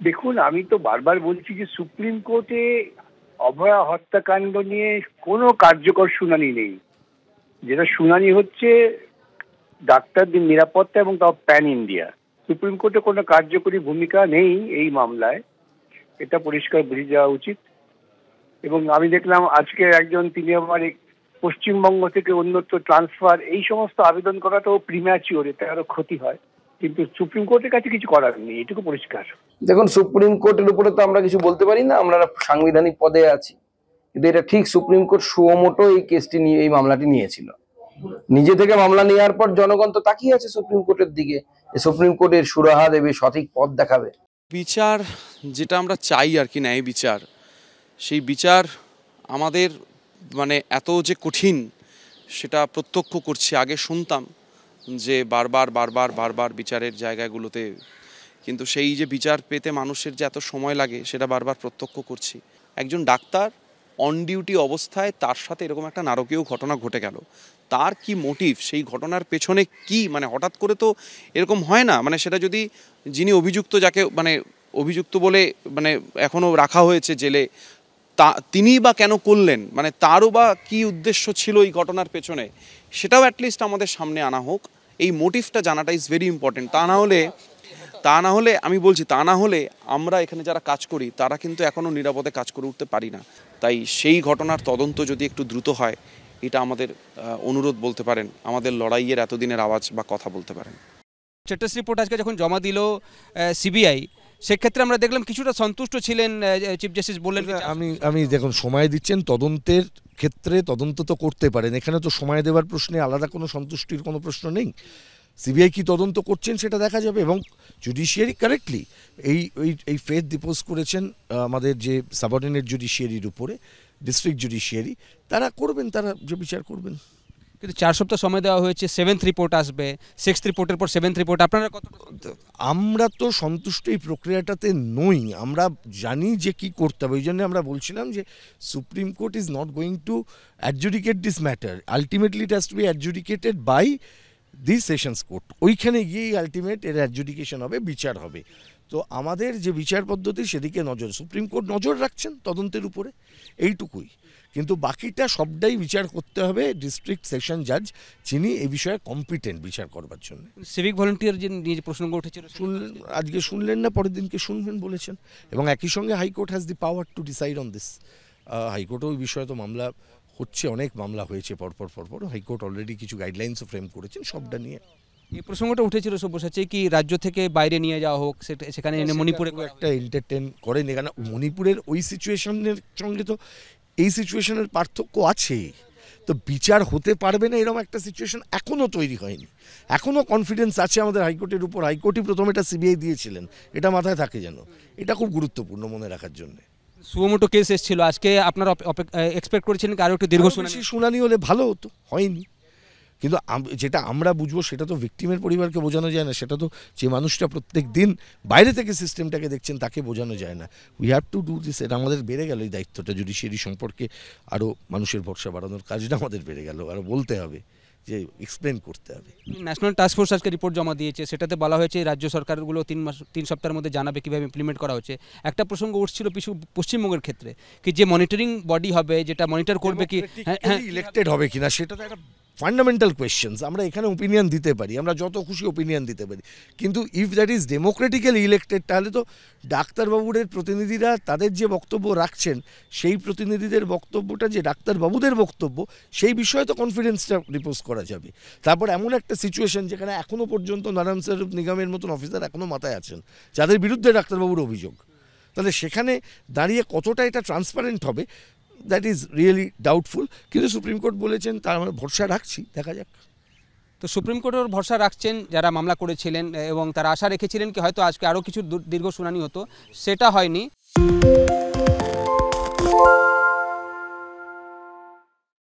দেখুন, আমি তো বারবার বলছি যে সুপ্রিম কোর্টে অভয়া হত্যাকাণ্ড নিয়ে কোনো কার্যকর শুনানি নেই। যেটা শুনানি হচ্ছে ডাক্তারদের নিরাপত্তা এবং তাও প্যান ইন্ডিয়া। সুপ্রিম কোর্টে কোনো কার্যকরী ভূমিকা নেই এই মামলায়, এটা পরিষ্কার বুঝে যাওয়া উচিত। এবং আমি দেখলাম আজকে একজন, তিনি আবার পশ্চিমবঙ্গ থেকে অন্যত্র ট্রান্সফার, এই সমস্ত আবেদন করাটাও প্রিম্যাচিওর, এতে আরো ক্ষতি হয়। কিন্তু সুপ্রিম কোর্টের কাছে কিছু করার নেই, এটুকু পরিষ্কার। দেখুন, সুপ্রিম কোর্টের উপরে তো আমরা কিছু বলতে পারি না, আমরা সাংবিধানিক পদে আছি। কিন্তু এটা ঠিক, সুপ্রিম কোর্ট সুমোটো এই কেসটি নিয়ে, এই মামলাটি নিয়েছিল। নিজে থেকে মামলা নেওয়ার পর জনগণ তো তাকিয়ে আছে সুপ্রিম কোর্টের দিকে, সুপ্রিম কোর্টের সুরাহা দেবে, সঠিক পথ দেখাবে। বিচার যেটা আমরা চাই আর কি, ন্যায় বিচার, সেই বিচার আমাদের মানে এত যে কঠিন সেটা প্রত্যক্ষ করছি। আগে শুনতাম যে বারবার বিচারের জায়গাগুলোতে, কিন্তু সেই যে বিচার পেতে মানুষের যে এত সময় লাগে সেটা বারবার প্রত্যক্ষ করছি। একজন ডাক্তার অন ডিউটি অবস্থায় তার সাথে এরকম একটা নারকীয় ঘটনা ঘটে গেল, তার কি মোটিভ, সেই ঘটনার পেছনে কি, মানে হঠাৎ করে তো এরকম হয় না। মানে সেটা যদি যিনি অভিযুক্ত, যাকে মানে অভিযুক্ত বলে মানে এখনও রাখা হয়েছে জেলে, তিনি বা কেন করলেন, মানে তারও বা কি উদ্দেশ্য ছিল এই ঘটনার পেছনে, সেটাও অ্যাটলিস্ট আমাদের সামনে আনা হোক। এই মোটিভটা জানাটা ইজ ভেরি ইম্পর্টেন্ট। তা না হলে আমি বলছি, তা না হলে আমরা এখানে যারা কাজ করি তারা কিন্তু এখনও নিরাপদে কাজ করে উঠতে পারি না। তাই সেই ঘটনার তদন্ত যদি একটু দ্রুত হয়, এটা আমাদের অনুরোধ বলতে পারেন, আমাদের লড়াইয়ের এতদিনের আওয়াজ বা কথা বলতে পারেন। স্ট্যাটাস রিপোর্ট আজকে যখন জমা দিল সিবিআই, সেক্ষেত্রে আমরা দেখলাম কিছুটা সন্তুষ্ট ছিলেন চিফ জাস্টিস, বললেন আমি দেখুন, সময় দিচ্ছেন তদন্তের ক্ষেত্রে, তদন্ত তো করতে পারেন, এখানে তো সময় দেওয়ার প্রশ্নে আলাদা কোনো সন্তুষ্টির কোনো প্রশ্ন নেই। সিবিআই কি তদন্ত করছেন সেটা দেখা যাবে, এবং জুডিশিয়ারি কারেক্টলি এই ফেথ ডিপোজ করেছেন আমাদের যে সাবঅর্ডিনেট জুডিশিয়ারির উপরে, ডিস্ট্রিক্ট জুডিশিয়ারি, তারা করবেন, তারা যে বিচার করবেন। কিন্তু 4 সপ্তাহ সময় দেওয়া হয়েছে, 7th রিপোর্ট আসবে, 6th রিপোর্টের পর 7th রিপোর্ট, আপনারা কত? আমরা তো সন্তুষ্ট এই প্রক্রিয়াটাতে নই, আমরা জানি যে কি করতে হবে। ওই জন্য আমরা বলছিলাম যে supreme court is not going to adjudicate this matter, ultimately it has to be adjudicated by the sessions court. ওইখানে গিয়েই আলটিমেট এর অ্যাডজুডিকেশন হবে, বিচার হবে। তো আমাদের যে বিচার পদ্ধতি সেদিকে নজর, সুপ্রিম কোর্ট নজর রাখছেন তদন্তের উপরে, এইটুকুই। কিন্তু বাকিটা সবটাই বিচার করতে হবে ডিস্ট্রিক্ট সেশন জাজ, যিনি এই বিষয়ে কম্পিটেন্ট বিচার করবার জন্য। সিভিক ভলেন্টিয়ার যে নিয়ে প্রসঙ্গ উঠেছিল, শুনলেন, আজকে শুনলেন না, পরের দিনকে শুনবেন বলেছেন। এবং একই সঙ্গে high court has the power to decide on this. হাইকোর্টও ওই বিষয়ে তো মামলা হচ্ছে, অনেক মামলা হয়েছে পরপর। হাইকোর্ট অলরেডি কিছু গাইডলাইন্সও ফ্রেম করেছেন সবটা নিয়ে। এই প্রসঙ্গটা উঠেছিল সব্যসাচী, কি রাজ্য থেকে বাইরে নিয়ে যাওয়া হোক, সেখানে মণিপুরে একটা এন্টারটেন করেন, এখানে মণিপুরের ওই সিচুয়েশনের সঙ্গে তো এই সিচুয়েশনের পার্থক্য আছে। তো বিচার হতে পারবে না এরকম একটা সিচুয়েশন এখনও তৈরি হয়নি। এখনও কনফিডেন্স আছে আমাদের হাইকোর্টের উপর। হাইকোর্টই প্রথম এটা সিবিআই দিয়েছিলেন, এটা মাথায় থাকে যেন, এটা খুব গুরুত্বপূর্ণ মনে রাখার জন্য। সুমোটো কেস এসেছিল আজকে, আপনারা এক্সপেক্ট করেছিলেন আরও একটু দীর্ঘ শুনানি হলে ভালো হতো, হয়নি। কিন্তু যেটা আমরা বুঝবো সেটা তো ভিকটিমের পরিবারকে বোঝানো যায় না, সেটা তো যে মানুষটা প্রত্যেক দিন বাইরে থেকে সিস্টেমটাকে দেখছেন তাকে বোঝানো যায় না। We have to do this. এটা আমাদের বেড়ে গেল, এই দায়িত্বটা জুডিশিয়ারি সম্পর্কে আরও মানুষের ভরসা বাড়ানোর কাজটা আমাদের বেড়ে গেল। আরও বলতে হবে, যে এক্সপ্লেন করতে হবে। ন্যাশনাল টাস্ক ফোর্স আজকে রিপোর্ট জমা দিয়েছে, সেটাতে বলা হয়েছে রাজ্য সরকারগুলো 3 সপ্তাহের মধ্যে জানাবে কীভাবে ইমপ্লিমেন্ট করা হচ্ছে। একটা প্রসঙ্গ উঠছিল পশ্চিমবঙ্গের ক্ষেত্রে, কি যে মনিটরিং বডি হবে, যেটা মনিটর করবে, কি ইলেক্টেড হবে কিনা, সেটা তো একটা ফান্ডামেন্টাল কোয়েশ্চেন্স। আমরা এখানে ওপিনিয়ন দিতে পারি, আমরা যত খুশি ওপিনিয়ন দিতে পারি, কিন্তু if that is democratically elected, তাহলে তো ডাক্তারবাবুদের প্রতিনিধিরা তাদের যে বক্তব্য রাখছেন, সেই প্রতিনিধিদের বক্তব্যটা যে ডাক্তারবাবুদের বক্তব্য, সেই বিষয়ে তো কনফিডেন্সটা রিপোজ করা যাবে। তারপর এমন একটা সিচুয়েশন যেখানে এখনও পর্যন্ত নারায়ণ স্বরূপ নিগমের মতন অফিসার এখনও মাথায় আছেন, যাদের বিরুদ্ধে ডাক্তারবাবুর অভিযোগ, তাহলে সেখানে দাঁড়িয়ে কতটা এটা ট্রান্সপারেন্ট হবে, দ্যাট ইজ রিয়েলি ডাউটফুল। কিন্তু সুপ্রিম কোর্ট বলেছেন, তার আমরা ভরসা রাখছি, দেখা যাক। তো সুপ্রিম কোর্টের ভরসা রাখছেন যারা মামলা করেছিলেন, এবং তারা আশা রেখেছিলেন কি হয়তো আজকে আরও কিছু দীর্ঘ শুনানি হতো, সেটা হয়নি।